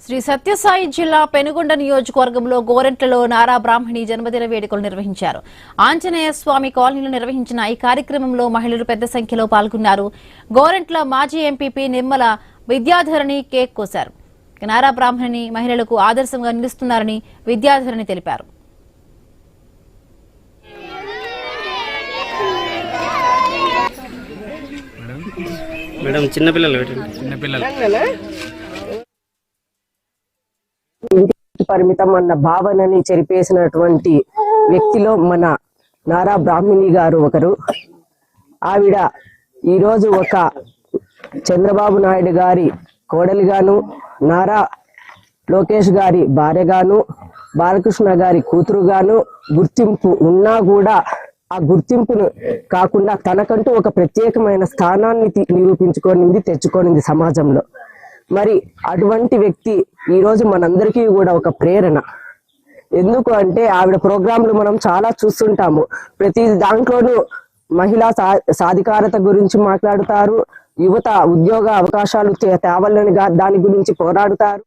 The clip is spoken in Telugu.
శ్రీ సత్యసాయి జిల్లా పెనుగొండ నియోజకవర్గంలో గోరెంట్లలో నారా బ్రాహ్మణి జన్మదిన వేడుకలు నిర్వహించారు. ఆంజనేయ స్వామి కాలనీలో నిర్వహించిన ఈ కార్యక్రమంలో మహిళలు పెద్ద సంఖ్యలో పాల్గొన్నారు. గోరెంట్ల మాజీ ఎంపీపీ నిమ్మల విద్యాధరణి కేక్ కోశారు. నారా బ్రాహ్మణి మహిళలకు ఆదర్శంగా నిలుస్తున్నారని విద్యాధరణి తెలిపారు. పరిమితం అన్న భావనని చెరిపేసినటువంటి వ్యక్తిలో మన నారా బ్రాహ్మణి గారు ఒకరు. ఆవిడ ఈరోజు ఒక చంద్రబాబు నాయుడు గారి కోడలిగాను, నారా లోకేష్ గారి భార్యగాను, బాలకృష్ణ గారి కూతురుగాను గుర్తింపు ఉన్నా కూడా ఆ గుర్తింపును కాకుండా తనకంటూ ఒక ప్రత్యేకమైన స్థానాన్ని తెచ్చుకోనింది సమాజంలో. మరి అటువంటి వ్యక్తి ఈ రోజు మనందరికీ కూడా ఒక ప్రేరణ. ఎందుకు అంటే ఆవిడ ప్రోగ్రాంలు మనం చాలా చూస్తుంటాము. ప్రతి దాంట్లోనూ మహిళా సాధికారత గురించి మాట్లాడుతారు, యువత ఉద్యోగ అవకాశాలు తేవాలని దాని గురించి పోరాడుతారు.